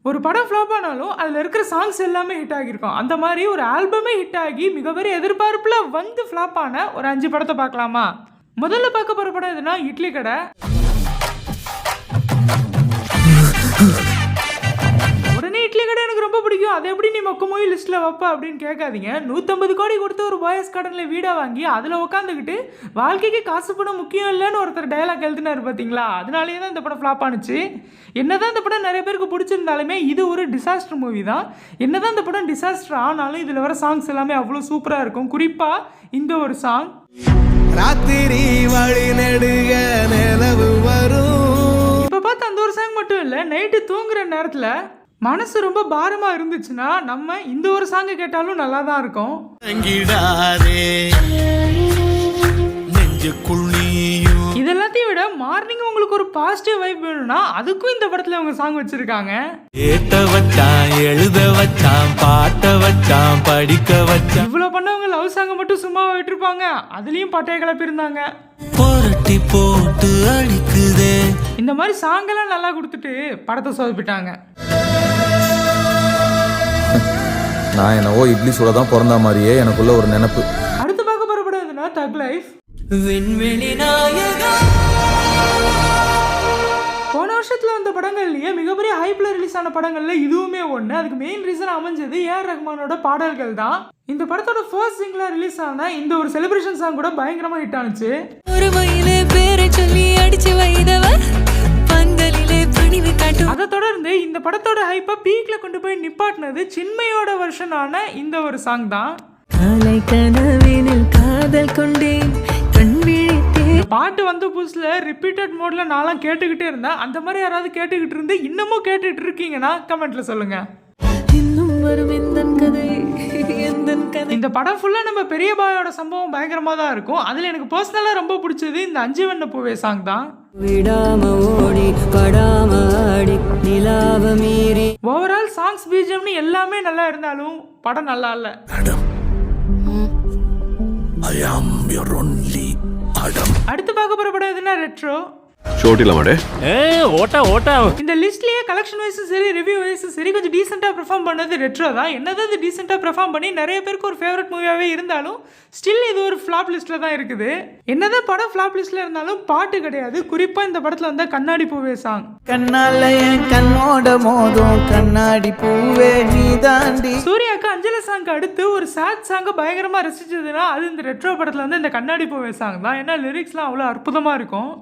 ஒரு படம் ஃப்ளாப் ஆனாலும் அதில் இருக்கிற சாங்ஸ் எல்லாமே ஹிட் ஆகியிருக்கும். அந்த மாதிரி ஒரு ஆல்பமே ஹிட் ஆகி மிகப்பெரிய எதிர்பார்ப்பில் வந்து ஃப்ளாப் ஆன ஒரு 5 படத்தை பார்க்கலாமா? முதல்ல பார்க்க போகிற படம் எதுனா இட்லி கடை. உடனே இட்லி கடை எனக்கு ரொம்ப பிடிக்கும், அதை எப்படி நீ மொக்க மூவி லிஸ்ட்டில் வைப்ப அப்படின்னு கேட்காதீங்க. 150 கோடி கொடுத்து ஒரு பாய்ஸ் கார்டனில் வீடை வாங்கி அதில் உட்காந்துக்கிட்டு வாழ்க்கைக்கு காசு படம் முக்கியம் இல்லைன்னு ஒருத்தர் டயலாக் எழுதினார் பார்த்தீங்களா? அதனாலேயே தான் இந்த படம் ஃப்ளாப் ஆனிச்சு. என்னதான் இந்த படம் நிறைய பேருக்கு பிடிச்சிருந்தாலுமே இது ஒரு டிசாஸ்டர் மூவி தான். என்னதான் இந்த படம் டிசாஸ்டர் ஆனாலும் இதில் வர சாங்ஸ் எல்லாமே அவ்வளோ சூப்பராக இருக்கும். குறிப்பாக இந்த ஒரு சாங், ராத்திரி வழி நெடுக நிலவு வரும். இப்போ பார்த்து அந்த ஒரு சாங் மட்டும் இல்லை, நைட்டு தூங்குற நேரத்தில் மனசு ரொம்ப பாரமா இருந்துச்சுன்னா நம்ம இந்த ஒரு சாங் கேட்டாலும் நல்லா தான் இருக்கும். இது எல்லாத்தையும் விட மார்னிங் உங்களுக்கு ஒரு பாசிட்டிவ் வைப் வேணும்னா அதுக்கும் இந்த படத்துல அவங்க சாங் வச்சிருக்காங்க. ஏத்த வச்சான், எழுத வச்சான், பாட்ட வச்சான், படிக்க வச்சான். இவ்வளவு பண்ணவங்க லவ் சாங் மட்டும் சும்மா விட்டுருப்பாங்க, அதுலயும் பட்டைய கிளப்பி இருந்தாங்க. புரட்டி போட்டு அடிக்குதே. இந்த மாதிரி சாங் எல்லாம் நல்லா கொடுத்துட்டு படத்தை சொதப்பிட்டாங்க. நான் என்னவோ இட்லி சூட தான் பிறந்த மாதிரியே எனக்குள்ள ஒரு நினைப்பு. அடுத்து பார்க்க போற படம் எதுனா தக் லைஃப். போன வருஷத்துல வந்த படங்கள்லயே மிகப்பெரிய ஹைப்ல ரிலீஸ் ஆன படங்கள்ல இதுவுமே ஒண்ணு. அதுக்கு மெயின் ரீசன் அமைஞ்சது ஏஆர் ரஹ்மானோட பாடல்கள் தான். இந்த படத்தோட ஃபர்ஸ்ட் சிங்கிளா ரிலீஸ் ஆன இந்த ஒரு செலிப்ரேஷன் சாங் கூட பயங்கரமா ஹிட் ஆனிச்சு. அதை தொடர்ந்து இந்த படத்தோட ஹைப்பை பீக்ல கொண்டு போய் நிப்பாட்டினது சின்மையோட வெர்ஷனான இந்த ஒரு சாங் தான். பாட்டு வந்த புதுசுல ரிப்பீட்டட் மோட்ல நான்லாம் கேட்டுக்கிட்டே இருந்தேன். அந்த மாதிரி யாராவது கேட்டுக்கிட்டு இருந்து இன்னமும் கேட்டுட்டு இருக்கீங்கன்னா கமெண்ட்ல சொல்லுங்க. இந்த படம் ஃபுல்லா நம்ம பெரிய பாயோட சம்பவம் பயங்கரமா தான் இருக்கும். அதுல எனக்கு பர்சனலா ரொம்ப பிடிச்சது இந்த 5 வண்ண பூவே சாங் தான். ஓவரால் சாங்ஸ் பிஜிஎம்னு எல்லாமே நல்லா இருந்தாலும் படம் நல்லா இல்ல. அடுத்து பார்க்க போற படம் எதுனா ரெட்ரோ. இந்த லிஸ்ட்லயே கலெக்ஷன் வைஸும் சரி ரிவ்யூ வைஸும் சரி கொஞ்சம் டீசெண்டா பெர்ஃபார்ம் பண்ணது ரெட்ரோ தான். என்னதான் இது டீசெண்டா பெர்ஃபார்ம் பண்ணி நிறைய பேருக்கு ஒரு ஃபேவரட் மூவியாவே இருந்தாலும் ஸ்டில் இது ஒரு ஃபிளாப் லிஸ்ட்ல தான் இருக்குது. என்னதான் படம் ஃபிளாப் லிஸ்ட்ல இருந்தாலும் பாட்டு கிடையாது. குறிப்பா இந்த படத்துல வந்த கண்ணாடி பூவே சாங். கண்ணால என் கண்ணோட மோதும் கண்ணாடி பூவே நீ தாண்டி. சூர்யாக்கு அஞ்சலி சாங்க்கு அடுத்து ஒரு சாட் சாங்க பயங்கரமா ரசிச்சதுன்னா அது இந்த ரெட்ரோ படத்துல வந்து இந்த கண்ணாடி பூவே சாங் தான். ஏன்னா லிரிக்ஸ்லாம் அவ்வளவு அற்புதமா இருக்கும்.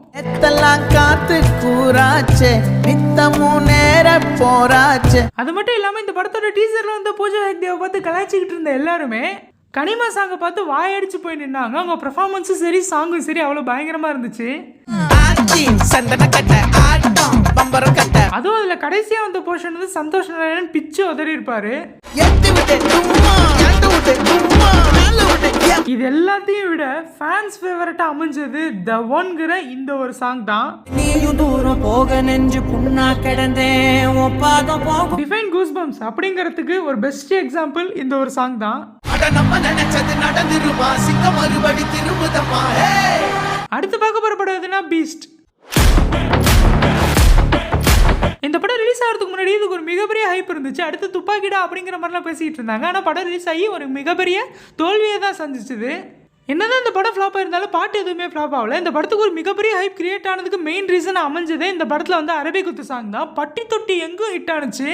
காத்து கூராச்சே நித்தமும் நேர போராச்சே. அது மட்டும் இல்லாம இந்த படத்தோட டீசர்ல வந்து பூஜா ஹெக்டேவை பார்த்து கலாய்ச்சிக்கிட்டு இருந்த எல்லாருமே கனிமா சாங்கை பார்த்து வாயடிச்சு போய் நின்னாங்க. அவங்க பெர்ஃபார்மன்ஸும் சரி சாங்கும் சரி அவ்வளவு பயங்கரமா இருந்துச்சு. அதுவும் அதுல கடைசியா வந்த போர்ஷன் வந்து சந்தோஷ் நாராயணன் பிச்சு உதறி இருப்பாரு. இது எல்லாத்தையும் விட ஃபேன்ஸ் ஃபேவரட்டா அமைஞ்சது த ஒன்ங்கிற இந்த ஒரு சாங் தான். நீயும் தூரம் போக நெஞ்சு புண்ணா கிடந்தேன் பாதம் போகும். டிஃபைன் கூஸ்பம்ஸ் அப்படிங்கிறதுக்கு ஒரு பெஸ்ட் எக்ஸாம்பிள் இந்த ஒரு சாங் தான். அடுத்து பார்க்க போற படம் எதுனா பீஸ்ட். இந்த படம் ரிலீஸ் ஆகிறதுக்கு முன்னாடி இதுக்கு ஒரு மிகப்பெரிய ஹைப் இருந்துச்சு. அடுத்து துப்பாக்கிடா அப்படிங்கிற மாதிரிலாம் பேசிட்டு இருந்தாங்க. ஆனால் படம் ரிலீஸ் ஆகி ஒரு மிகப்பெரிய தோல்வியை தான் சந்திச்சுது. என்னதான் இந்த படம் ஃப்ளாப் ஆயிருந்தாலும் பாட்டு எதுவுமே ஃப்ளாப் ஆகல. இந்த படத்துக்கு ஒரு மிகப்பெரிய ஹைப் கிரியேட் ஆனதுக்கு மெயின் ரீசன் அமைஞ்சதே இந்த படத்தில் வந்து அரபி குத்து சாங் தான். பட்டி தொட்டி எங்கும் ஹிட் ஆனிச்சு.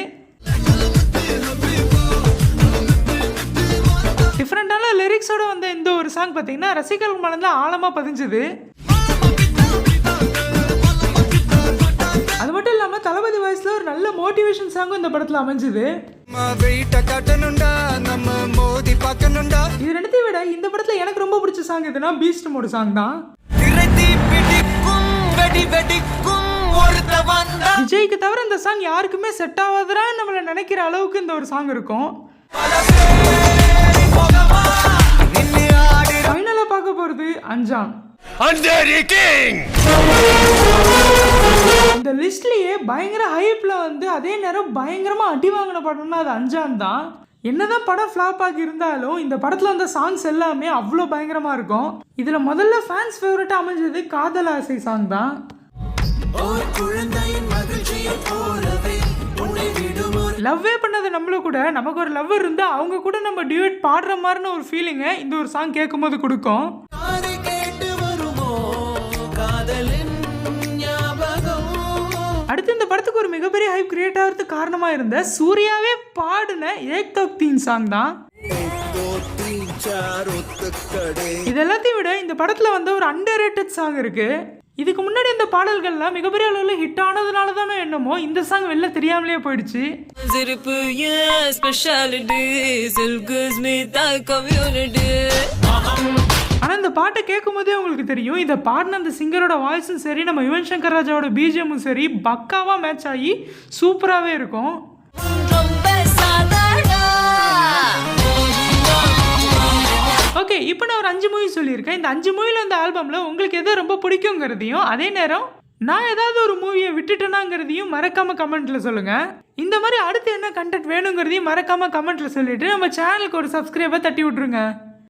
டிஃப்ரெண்டான லிரிக்ஸோட வந்த இந்த ஒரு சாங் பார்த்தீங்கன்னா ரசிகர்கள் மனதில் ஆழமா பதிஞ்சது. அது மட்டும் இல்லாம தளபதி வாய்ஸ்ல ஒரு நல்ல மோட்டிவேஷன் சாங்கும் இந்த படத்துல அமைஞ்சது. இது ரெண்டுத்தையும் விட இந்த படத்துல எனக்கு ரொம்ப பிடிச்ச சாங் எதுனா பீஸ்ட் மோடு சாங் தான். விஜய்க்கு தவிர இந்த சாங் யாருக்குமே செட் ஆகாதுரா நம்மள நினைக்கிற அளவுக்கு இந்த ஒரு சாங் இருக்கும். ஃபைனலா பார்க்க போறது அஞ்சான். இந்த லிஸ்ட்லயே பயங்கர ஹைப்ல வந்து அதே நேரம் பயங்கரமா அடி வாங்கின படம்னா அது அஞ்சான் தான். என்னதான் படம் ஃப்ளாப் ஆகி இருந்தாலும் இந்த படத்துல வந்த சாங்ஸ் எல்லாமே அவ்வளோ பயங்கரமா இருக்கும். இதுல முதல்ல ஃபேன்ஸ் ஃபேவரட்டா அமைஞ்சது காதல் ஆசை சாங் தான். லவ்வே பண்ணாத நம்மள கூட நமக்கு ஒரு லவ்வர் இருந்தா அவங்க கூட நம்ம டியூட் பாடுற மாதிரின ஒரு ஃபீலிங்கை இந்த ஒரு சாங் கேட்கும்போது கொடுக்கும். அடுத்து இந்த படத்துக்கு ஒரு மிகப்பெரிய ஹைப் கிரியேட் ஆகிறதுக்கு காரணமா இருந்த சூர்யாவே பாடின ஏக் தோக் தீன் சாங் தான். இது எல்லாத்தையும் விட இந்த படத்துல வந்து ஒரு அண்டர்ரேட்டட் சாங் இருக்கு. இதுக்கு முன்னாடி இந்த பாடல்கள்லாம் மிகப்பெரிய அளவில் ஹிட் ஆனதுனால தானே என்னமோ இந்த சாங் வெளில தெரியாமலே போயிடுச்சு. ஆனால் இந்த பாட்டை கேட்கும் போதே உங்களுக்கு தெரியும் இதை பாடின அந்த சிங்கரோட வாய்ஸும் சரி நம்ம யுவன் சங்கர் ராஜாவோட பிஜிஎம்மும் சரி பக்காவாக மேட்ச் ஆகி சூப்பராகவே இருக்கும். ஓகே, இப்போ நான் ஒரு 5 மூவி சொல்லியிருக்கேன். இந்த 5 மூவியில் இந்த ஆல்பமில் உங்களுக்கு எது ரொம்ப பிடிக்குங்கிறதையும் அதே நேரம் நான் ஏதாவது ஒரு மூவியை விட்டுட்டேனாங்கிறதையும் மறக்காமல் கமெண்ட்டில் சொல்லுங்கள். இந்த மாதிரி அடுத்து என்ன கண்டென்ட் வேணுங்கிறதையும் மறக்காமல் கமெண்ட்டில் சொல்லிவிட்டு நம்ம சேனலுக்கு ஒரு சப்ஸ்கிரைபை தட்டி விட்ருங்க.